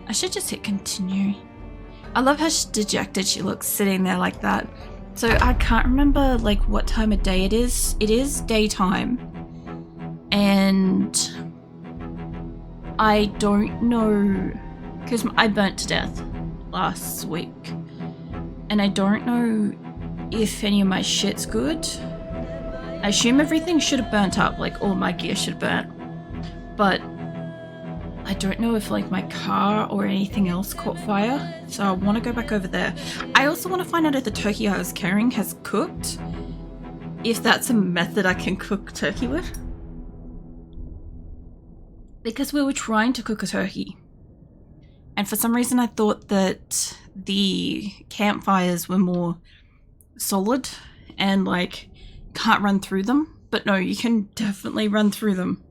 I should just hit continue. I love how dejected she looks sitting there like that. So I can't remember like what time of day it is. It is daytime. And I don't know, because I burnt to death last week. And I don't know if any of my shit's good. I assume everything should have burnt up, like all my gear should have burnt. But I don't know if like my car or anything else caught fire, so I want to go back over there. I also want to find out if the turkey I was carrying has cooked. If that's a method I can cook turkey with. Because we were trying to cook a turkey. And for some reason I thought that the campfires were more solid and like can't run through them. But no, you can definitely run through them.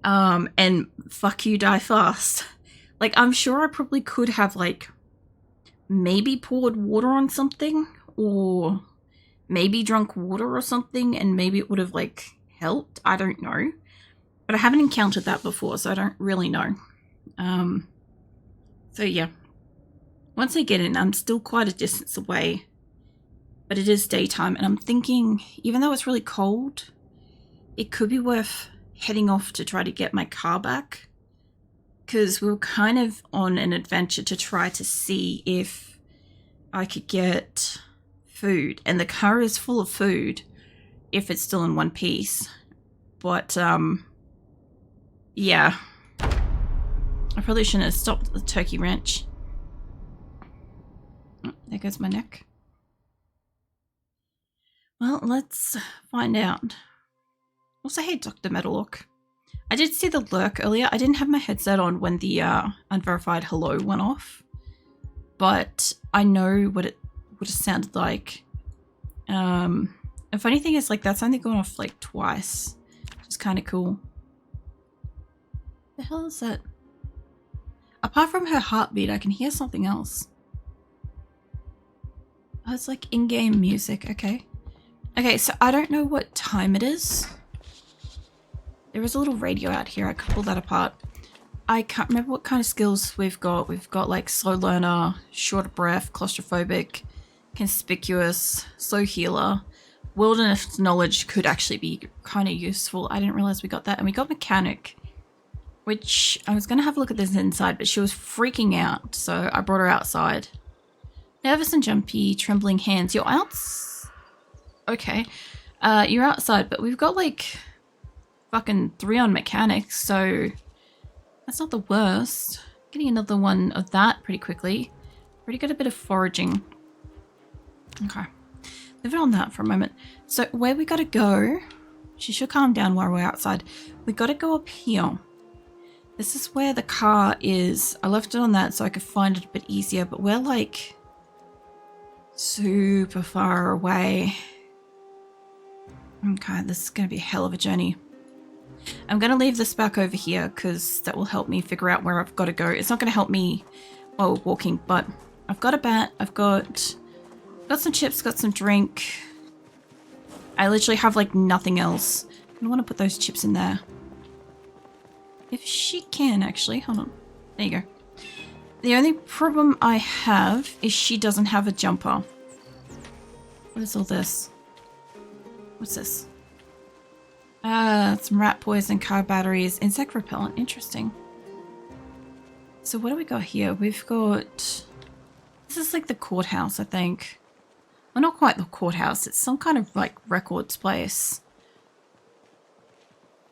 And fuck you, die fast. Like, I'm sure I probably could have, like, maybe poured water on something, or maybe drunk water or something, and maybe it would have, like, helped. I don't know. But I haven't encountered that before, so I don't really know. So yeah. Once I get in, I'm still quite a distance away, but it is daytime, and I'm thinking, even though it's really cold, it could be worth heading off to try to get my car back, because we were kind of on an adventure to try to see if I could get food, and the car is full of food if it's still in one piece. But yeah, I probably shouldn't have stopped at the turkey ranch. Oh, there goes my neck. Well, let's find out. Also, hey, Dr. Metallock. I did see the lurk earlier. I didn't have my headset on when the unverified hello went off, but I know what it would have sounded like. The funny thing is, like, that's only gone off like twice, which is kind of cool. The hell is that? Apart from her heartbeat, I can hear something else. Oh, it's like in-game music. Okay. Okay, so I don't know what time it is. There is a little radio out here. I could pull that apart. I can't remember what kind of skills we've got. We've got like slow learner, short of breath, claustrophobic, conspicuous, slow healer. Wilderness knowledge could actually be kind of useful. I didn't realize we got that. And we got mechanic, which I was going to have a look at this inside, but she was freaking out. So I brought her outside. Nervous and jumpy, trembling hands. You're out. Okay. You're outside, but we've got like fucking 3 on mechanics, so that's not the worst. Getting another one of that pretty quickly. Already got a bit of foraging. Okay. Leave it on that for a moment. So where we gotta go, she should calm down while we're outside. We gotta go up here. This is where the car is. I left it on that so I could find it a bit easier, but we're like super far away. Okay, this is gonna be a hell of a journey. I'm going to leave this back over here because that will help me figure out where I've got to go. It's not going to help me while walking, but I've got a bat. I've got some chips, got some drink. I literally have like nothing else. I want to put those chips in there. If she can, actually. Hold on. There you go. The only problem I have is she doesn't have a jumper. What is all this? What's this? Some rat poison, car batteries, insect repellent. Interesting. So what do we got here? We've got... This is like the courthouse, I think. Well, not quite the courthouse. It's some kind of like records place.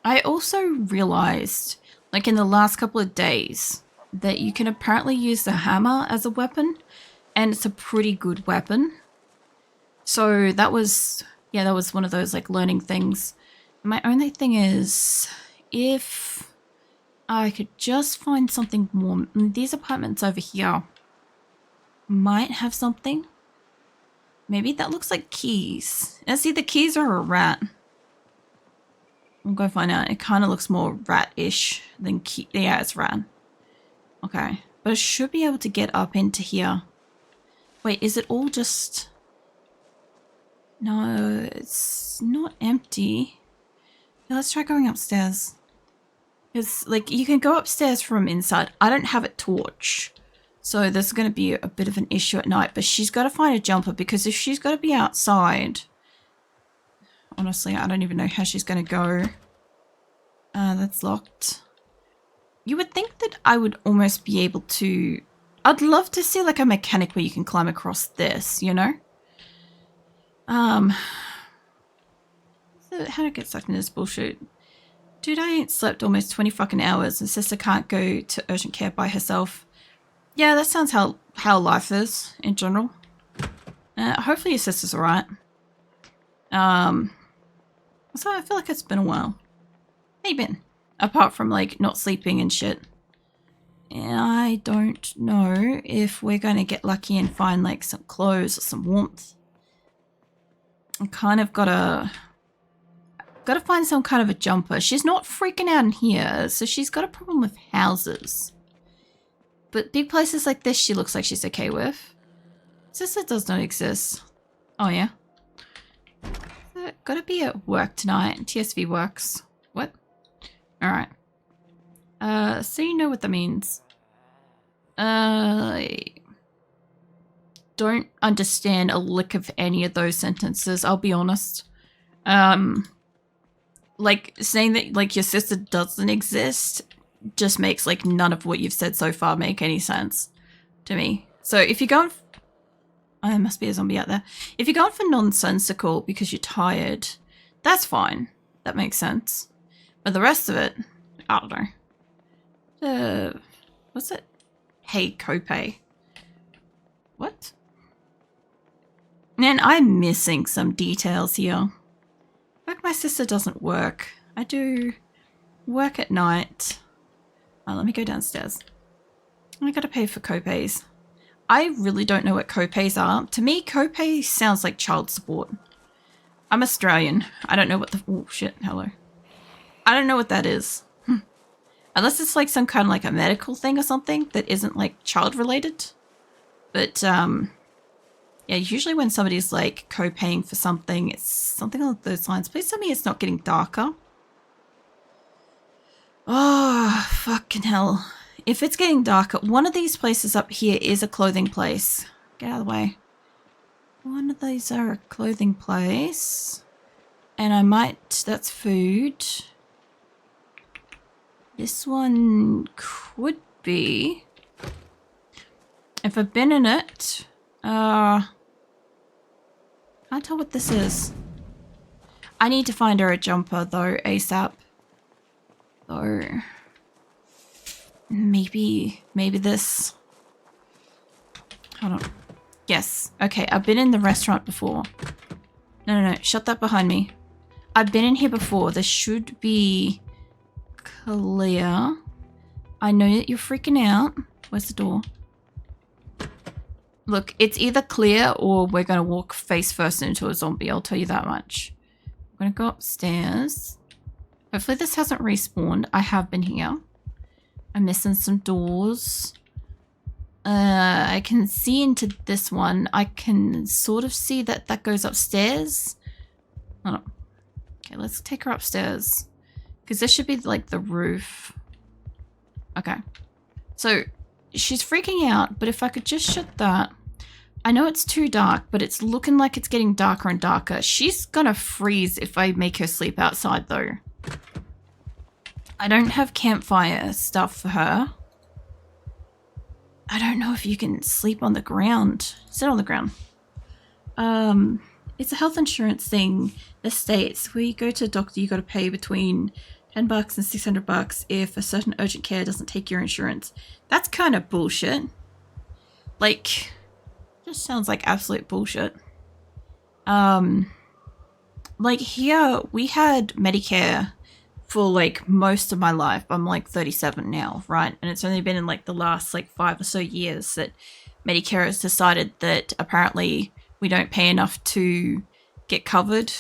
I also realized, like in the last couple of days, that you can apparently use the hammer as a weapon. And it's a pretty good weapon. So that was... Yeah, that was one of those like learning things. My only thing is, if I could just find something warm. These apartments over here might have something. Maybe that looks like keys. Now see, the keys are a rat. We'll go find out. It kind of looks more rat-ish than key. Yeah, it's rat. Okay. But I should be able to get up into here. Wait, is it all just... No, it's not empty. Let's try going upstairs. Because, like, you can go upstairs from inside. I don't have a torch. So there's going to be a bit of an issue at night, but she's got to find a jumper because if she's got to be outside, honestly, I don't even know how she's going to go. That's locked. You would think that I would almost be able to... I'd love to see like a mechanic where you can climb across this, you know? How do I get stuck in this bullshit? Dude, I ain't slept almost 20 fucking hours and sister can't go to urgent care by herself. Yeah, that sounds how life is in general. Hopefully your sister's alright. So I feel like it's been a while. How you been? Apart from like not sleeping and shit. I don't know if we're going to get lucky and find like some clothes or some warmth. I kind of gotta find some kind of a jumper. She's not freaking out in here, so she's got a problem with houses. But big places like this she looks like she's okay with. Sister does not exist. Oh yeah? Gotta be at work tonight. TSV works. What? Alright. So you know what that means. I don't understand a lick of any of those sentences, I'll be honest. Like, saying that, like, your sister doesn't exist just makes, like, none of what you've said so far make any sense to me. So if you're going... Oh, there must be a zombie out there. If you're going for nonsensical because you're tired, that's fine. That makes sense. But the rest of it, I don't know. What's it? Hey, Copay. What? Man, I'm missing some details here. Like my sister doesn't work. I do work at night. Oh, let me go downstairs. I gotta pay for copays. I really don't know what copays are. To me, copay sounds like child support. I'm Australian. I don't know what the... Oh, shit. Hello. I don't know what that is. Unless it's like some kind of like a medical thing or something that isn't like child related. But, yeah, usually when somebody's like co-paying for something, it's something along those lines. Please tell me it's not getting darker. Oh, fucking hell. If it's getting darker, one of these places up here is a clothing place. Get out of the way. One of these are a clothing place. And I might... That's food. This one could be... If I've been in it... Can't tell what this is. I need to find her a jumper though, ASAP. Though... Maybe this. Hold on. Yes. Okay, I've been in the restaurant before. No. Shut that behind me. I've been in here before. This should be clear. I know that you're freaking out. Where's the door? Look, it's either clear or we're going to walk face first into a zombie. I'll tell you that much. I'm going to go upstairs. Hopefully this hasn't respawned. I have been here. I'm missing some doors. I can see into this one. I can sort of see that that goes upstairs. Hold on. Okay, let's take her upstairs. Because this should be like the roof. Okay. So she's freaking out, but if I could just shut that. I know it's too dark, but it's looking like it's getting darker and darker. She's gonna freeze if I make her sleep outside though. I don't have campfire stuff for her. I don't know if you can sleep on the ground. Sit on the ground. It's a health insurance thing that states where you go to a doctor, you got to pay between $10 and $600 if a certain urgent care doesn't take your insurance. That's kind of bullshit. Like, just sounds like absolute bullshit. Like here we had Medicare for like most of my life. I'm like 37 now, right? And it's only been in like the last like 5 or so years that Medicare has decided that apparently we don't pay enough to get covered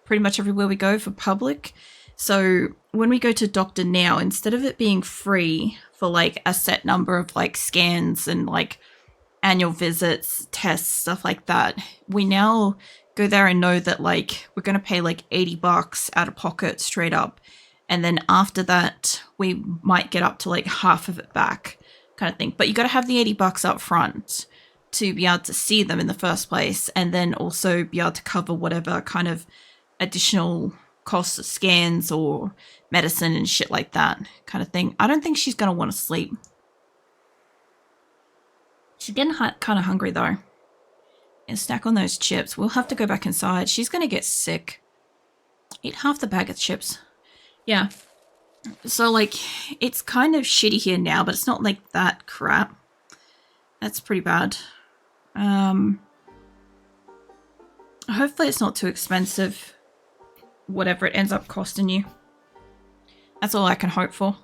pretty much everywhere we go for public. So when we go to doctor now, instead of it being free for like a set number of like scans and like annual visits, tests, stuff like that, we now go there and know that like we're going to pay like $80 out of pocket straight up. And then after that, we might get up to like half of it back kind of thing. But you got to have the $80 up front to be able to see them in the first place, and then also be able to cover whatever kind of additional costs of scans or medicine and shit like that kind of thing. I don't think she's going to want to sleep. She's getting kind of hungry though. And snack on those chips. We'll have to go back inside. She's going to get sick. Eat half the bag of chips. Yeah. So, like, it's kind of shitty here now, but it's not like that crap. That's pretty bad. Hopefully it's not too expensive. Whatever it ends up costing you. That's all I can hope for.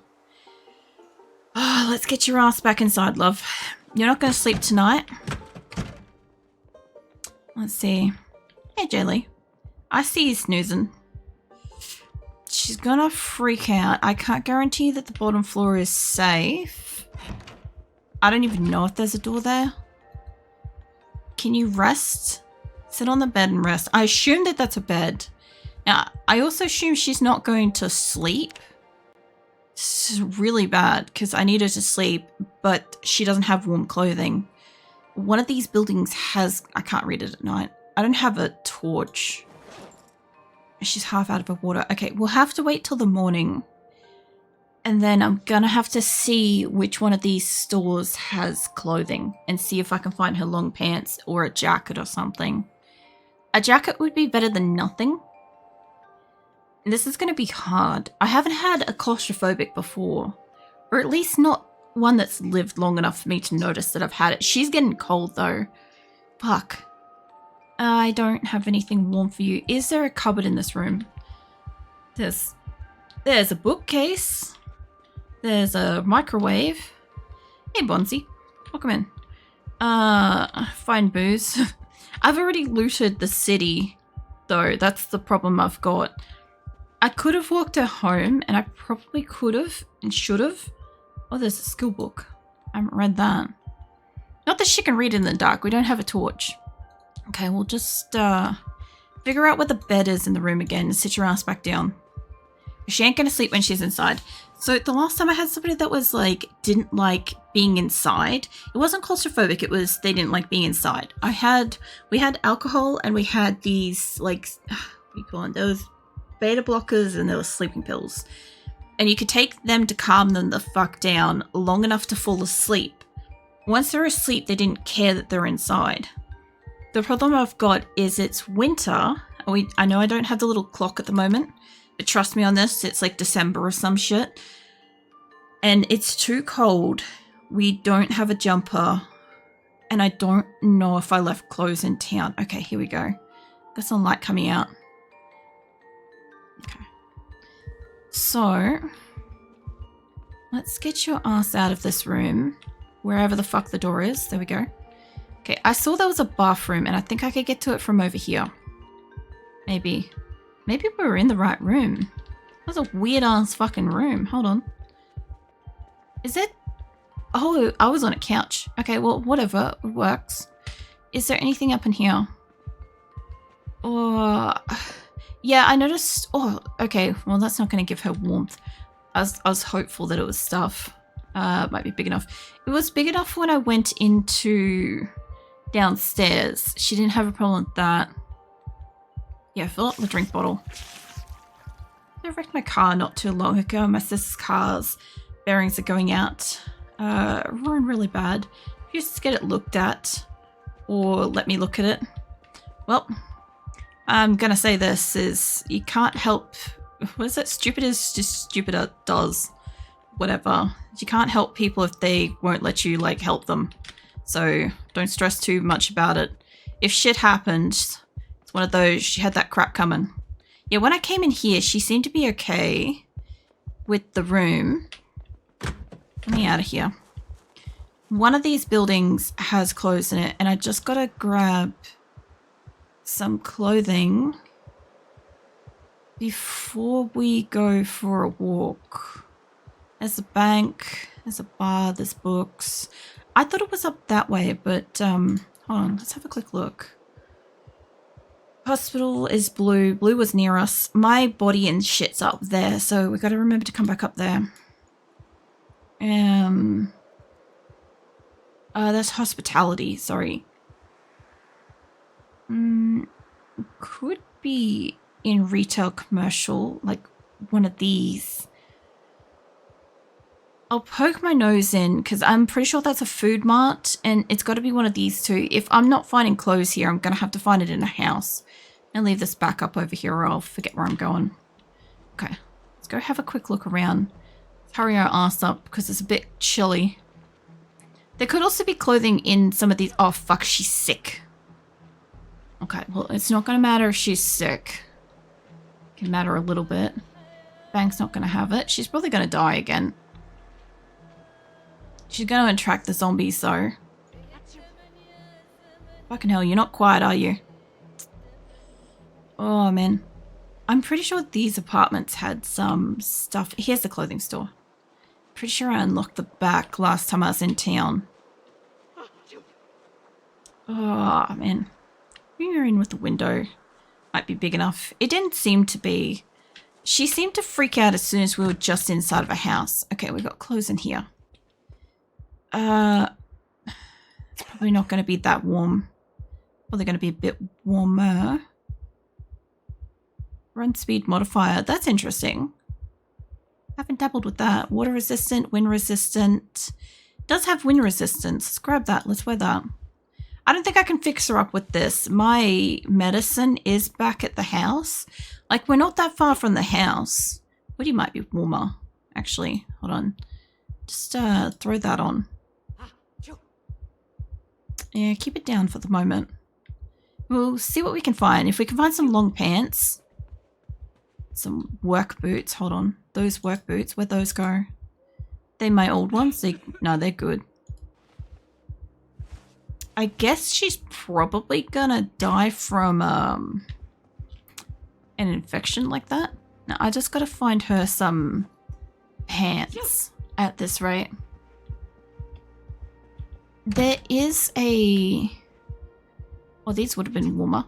Oh, let's get your ass back inside, love. You're not going to sleep tonight. Let's see. Hey, Jelly. I see you snoozing. She's gonna freak out. I can't guarantee that the bottom floor is safe. I don't even know if there's a door there. Can you rest? Sit on the bed and rest. I assume that that's a bed. Now, I also assume she's not going to sleep. This is really bad because I need her to sleep, but she doesn't have warm clothing. One of these buildings has... I can't read it at night. I don't have a torch. She's half out of her water. Okay, we'll have to wait till the morning. And then I'm gonna have to see which one of these stores has clothing and see if I can find her long pants or a jacket or something. A jacket would be better than nothing. This is gonna be hard. I haven't had a claustrophobic before. Or at least not one that's lived long enough for me to notice that I've had it. She's getting cold though. Fuck. I don't have anything warm for you. Is there a cupboard in this room? There's a bookcase. There's a microwave. Hey, Bonzi. Welcome in. Find booze. I've already looted the city, though. That's the problem I've got. I could have walked her home, and I probably could have and should have. Oh, there's a skill book. I haven't read that. Not that she can read in the dark. We don't have a torch. Okay, we'll just figure out where the bed is in the room again and sit your ass back down. She ain't gonna sleep when she's inside. So the last time I had somebody that was like, didn't like being inside, it wasn't claustrophobic, it was they didn't like being inside. We had alcohol and we had these like, what do you call them? There was beta blockers and there was sleeping pills. And you could take them to calm them the fuck down long enough to fall asleep. Once they're asleep, they didn't care that they're inside. The problem I've got is it's winter. I know I don't have the little clock at the moment, but trust me on this, it's like December or some shit. And it's too cold. We don't have a jumper. And I don't know if I left clothes in town. Okay, here we go. Got some light coming out. Okay. So, let's get your ass out of this room. Wherever the fuck the door is. There we go. Okay, I saw there was a bathroom and I think I could get to it from over here. Maybe we were in the right room. That was a weird ass fucking room. Hold on. Is it? Oh, I was on a couch. Okay, well, whatever. It works. Is there anything up in here? Oh, yeah, I noticed. Oh, okay. Well, that's not going to give her warmth. I was hopeful that it was stuff. Might be big enough. It was big enough when I went into downstairs. She didn't have a problem with that. Yeah, fill up the drink bottle. I wrecked my car not too long ago. My sister's car's bearings are going out. Ruined really bad. If you just get it looked at or let me look at it. Well, I'm gonna say this is you can't help. What is it? Stupid is just stupider does. Whatever. You can't help people if they won't let you, like, help them. So don't stress too much about it. If shit happened, it's one of those, she had that crap coming. Yeah, when I came in here, she seemed to be okay with the room. Get me out of here. One of these buildings has clothes in it, and I just gotta grab some clothing before we go for a walk. There's a bank, there's a bar, there's books. I thought it was up that way, but hold on, let's have a quick look. Hospital is blue. Blue was near us. My body and shit's up there, so we got to remember to come back up there. That's hospitality, sorry. Could be in retail commercial, like one of these. I'll poke my nose in because I'm pretty sure that's a food mart and it's got to be one of these two. If I'm not finding clothes here, I'm going to have to find it in a house and leave this back up over here or I'll forget where I'm going. Okay, let's go have a quick look around. Let's hurry our ass up because it's a bit chilly. There could also be clothing in some of these. Oh, fuck, she's sick. Okay, well, it's not going to matter if she's sick. It can matter a little bit. Bang's not going to have it. She's probably going to die again. She's going to attract the zombies, though. Fucking hell, you're not quiet, are you? Oh, man. I'm pretty sure these apartments had some stuff. Here's the clothing store. Pretty sure I unlocked the back last time I was in town. Oh, man. Maybe we're in with the window. Might be big enough. It didn't seem to be. She seemed to freak out as soon as we were just inside of a house. Okay, we got clothes in here. It's probably not going to be that warm. Probably going to be a bit warmer. Run speed modifier. That's interesting. Haven't dabbled with that. Water resistant, wind resistant. Does have wind resistance. Let's grab that. Let's wear that. I don't think I can fix her up with this. My medicine is back at the house. Like, we're not that far from the house. Woody might be warmer, actually. Hold on. Just throw that on. Yeah, keep it down for the moment. We'll see what we can find. If we can find some long pants. Some work boots. Hold on. Those work boots. Where'd those go? They're my old ones? No, they're good. I guess she's probably gonna die from an infection like that. Now, I just gotta find her some pants at this rate. There is a... Well, these would have been warmer.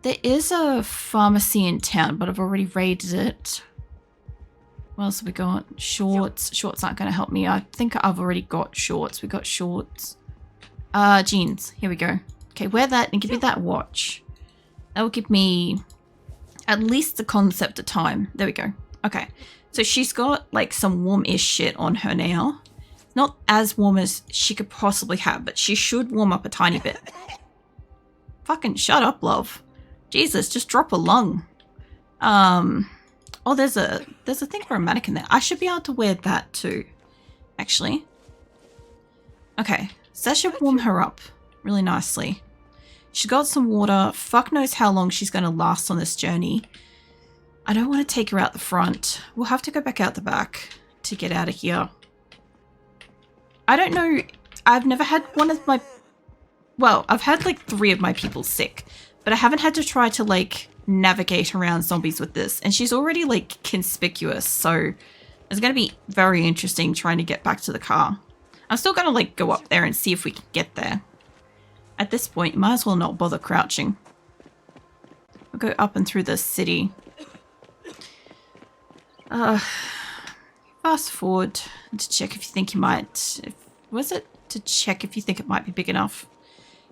There is a pharmacy in town, but I've already raided it. What else have we got? Shorts. Shorts aren't going to help me. I think I've already got shorts. We got shorts. Jeans. Here we go. Okay, wear that and give me that watch. That will give me at least the concept of time. There we go. Okay. So she's got like some warm-ish shit on her now. Not as warm as she could possibly have, but she should warm up a tiny bit. Fucking shut up, love. Jesus, just drop a lung. Oh, there's a thing for a mannequin there. I should be able to wear that too, actually. Okay, so that should warm her up really nicely. She got some water. Fuck knows how long she's going to last on this journey. I don't want to take her out the front. We'll have to go back out the back to get out of here. I don't know. I've never had one of my... Well, I've had like 3 of my people sick, but I haven't had to try to like navigate around zombies with this. And she's already like conspicuous, so it's going to be very interesting trying to get back to the car. I'm still going to like go up there and see if we can get there. At this point, you might as well not bother crouching. We'll go up and through the city. Fast forward to check if you think you might... Was it to check if you think it might be big enough?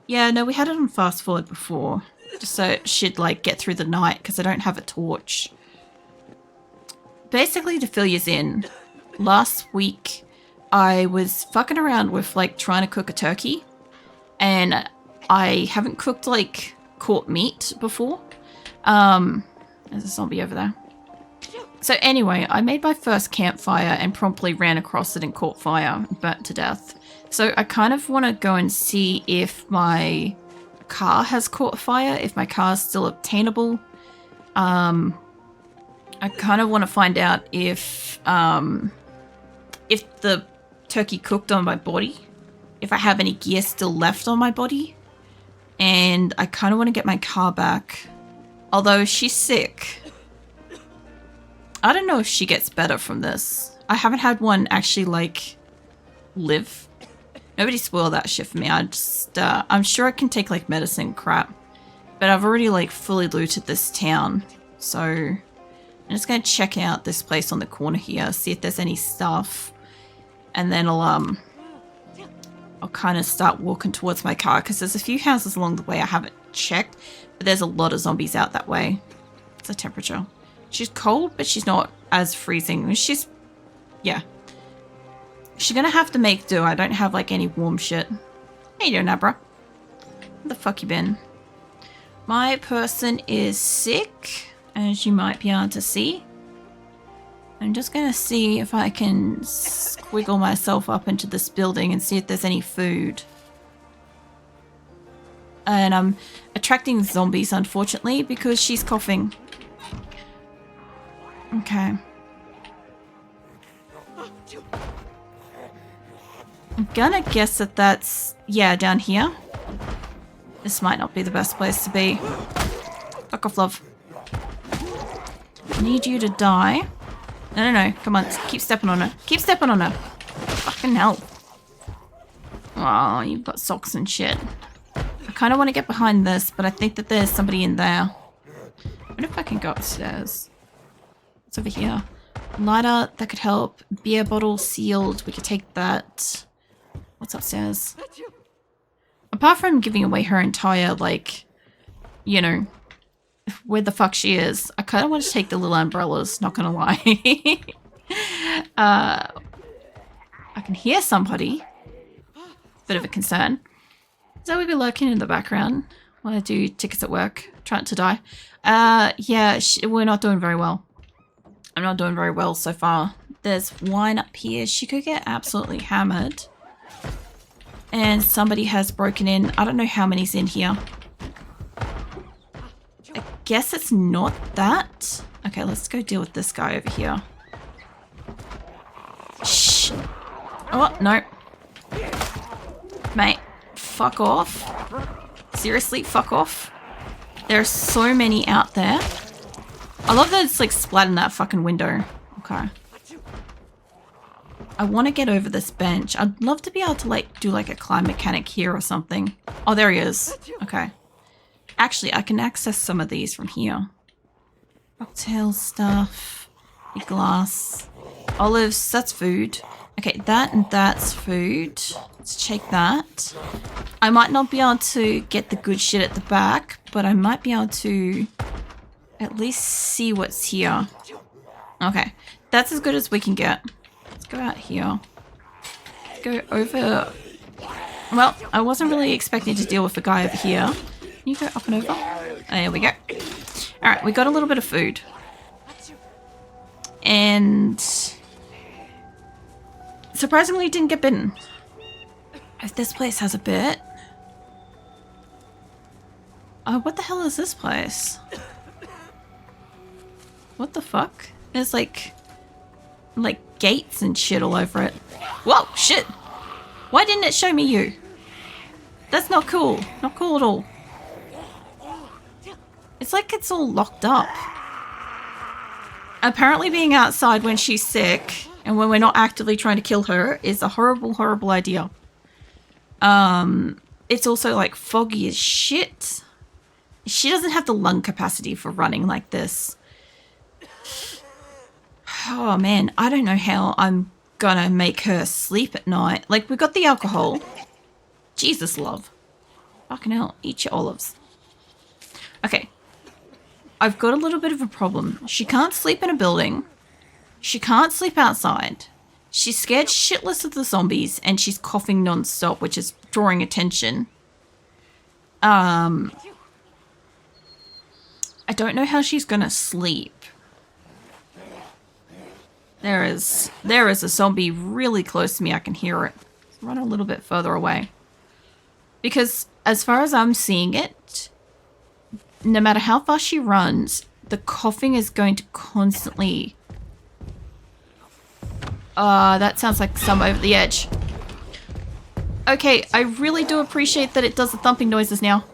Yeah, no, we had it on fast forward before. Just so she'd like get through the night because I don't have a torch. Basically, to fill you in, last week I was fucking around with like trying to cook a turkey. And I haven't cooked like cooked meat before. There's a zombie over there. So anyway, I made my first campfire and promptly ran across it and caught fire and burnt to death. So I kind of want to go and see if my car has caught fire, if my car's still obtainable. I kind of want to find out if the turkey cooked on my body, if I have any gear still left on my body, and I kind of want to get my car back. Although she's sick. I don't know if she gets better from this. I haven't had one actually, like, live. Nobody spoil that shit for me. I'm sure I can take, like, medicine crap. But I've already, like, fully looted this town. So, I'm just gonna check out this place on the corner here, see if there's any stuff. And then I'll I'll kind of start walking towards my car because there's a few houses along the way I haven't checked, but there's a lot of zombies out that way. It's the temperature. She's cold, but she's not as freezing. She's, yeah. She's gonna have to make do. I don't have like any warm shit. How you doing, Abra? Where the fuck you been? My person is sick, as you might be able to see. I'm just gonna see if I can squiggle myself up into this building and see if there's any food. And I'm attracting zombies, unfortunately, because she's coughing. Okay. I'm gonna guess that that's, yeah, down here. This might not be the best place to be. Fuck off, love. I need you to die. No, no, no. Come on. Keep stepping on her. Keep stepping on her. Fucking hell. Oh, you've got socks and shit. I kind of want to get behind this, but I think that there's somebody in there. I wonder if I can go upstairs. What's over here? Lighter, that could help. Beer bottle sealed. We could take that. What's upstairs? Apart from giving away her entire, like, you know, where the fuck she is, I kind of want to take the little umbrellas, not gonna lie. I can hear somebody. Bit of a concern. So we'd be lurking in the background while I do tickets at work, trying to die. Yeah, we're not doing very well. I'm not doing very well so far. There's wine up here. She could get absolutely hammered. And somebody has broken in. I don't know how many's in here. I guess it's not that. Okay, let's go deal with this guy over here. Shh. Oh, no. Mate, fuck off. Seriously, fuck off. There are so many out there. I love that it's like splat in that fucking window. Okay. I want to get over this bench. I'd love to be able to like do like a climb mechanic here or something. Oh, there he is. Okay. Actually, I can access some of these from here. Cocktail stuff. The glass. Olives, that's food. Okay, that and that's food. Let's check that. I might not be able to get the good shit at the back, but I might be able to at least see what's here. Okay, that's as good as we can get. Let's go out here. Go over. Well, I wasn't really expecting to deal with the guy over here. Can you go up and over? There we go. Alright, we got a little bit of food. And surprisingly didn't get bitten. If this place has a bit. Oh, what the hell is this place? What the fuck? There's like gates and shit all over it. Whoa, shit. Why didn't it show me you? That's not cool. Not cool at all. It's like it's all locked up. Apparently being outside when she's sick and when we're not actively trying to kill her is a horrible, horrible idea. It's also like foggy as shit. She doesn't have the lung capacity for running like this. Oh man, I don't know how I'm gonna make her sleep at night. Like, we got the alcohol. Jesus, love. Fucking hell, eat your olives. Okay. I've got a little bit of a problem. She can't sleep in a building. She can't sleep outside. She's scared shitless of the zombies, and she's coughing non-stop, which is drawing attention. I don't know how she's gonna sleep. There is a zombie really close to me. I can hear it. Let's run a little bit further away. Because as far as I'm seeing it, no matter how fast she runs, the coughing is going to constantly... that sounds like some over the edge. Okay, I really do appreciate that it does the thumping noises now.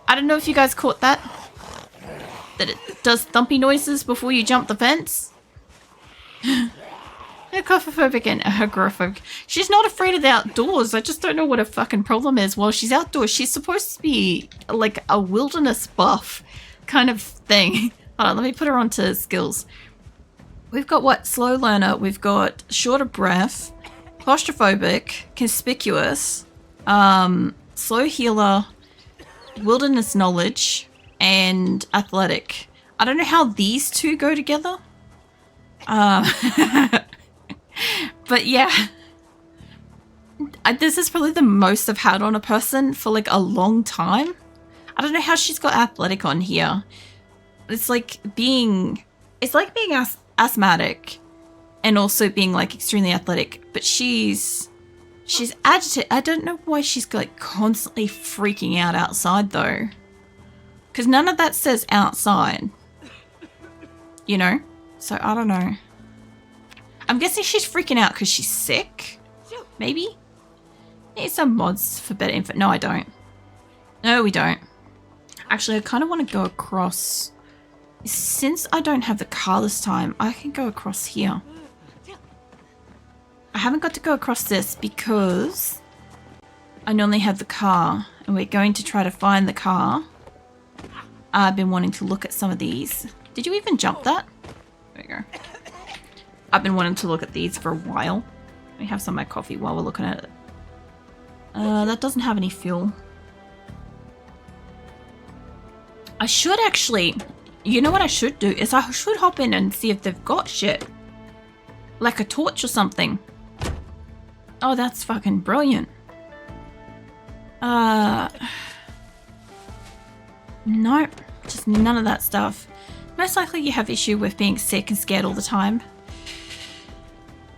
I don't know if you guys caught that. That it does thumpy noises before you jump the fence. Claustrophobic and agoraphobic. She's not afraid of the outdoors. I just don't know what her fucking problem is. Well, she's outdoors. She's supposed to be like a wilderness buff kind of thing. Hold on, let me put her onto skills. We've got what? Slow learner. We've got short of breath. Claustrophobic, conspicuous, slow healer, wilderness knowledge, and athletic. I don't know how these two go together. But yeah. This is probably the most I've had on a person for like a long time. I don't know how she's got athletic on here. It's like being asthmatic and also being like extremely athletic, but she's agitated. I don't know why she's like constantly freaking out outside though, because none of that says outside, you know. So I don't know. I'm guessing she's freaking out because she's sick, maybe. Need some mods for better info. No, I don't. No, we don't. Actually, I kind of want to go across. Since I don't have the car this time, I can go across here. I haven't got to go across this because I normally have the car, and we're going to try to find the car. I've been wanting to look at some of these. Did you even jump that? There you go. I've been wanting to look at these for a while. Let me have some of my coffee while we're looking at it. That doesn't have any fuel. I should actually... You know what I should do? Is I should hop in and see if they've got shit. Like a torch or something. Oh, that's fucking brilliant. Nope. Just none of that stuff. Most likely you have issue with being sick and scared all the time.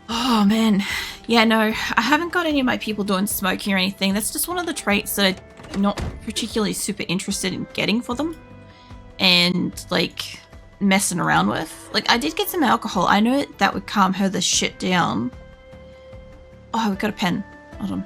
Oh, man. Yeah, no. I haven't got any of my people doing smoking or anything. That's just one of the traits that I'm not particularly super interested in getting for them. And, like, messing around with. Like, I did get some alcohol. I know that would calm her the shit down. Oh, we've got a pen. Hold on.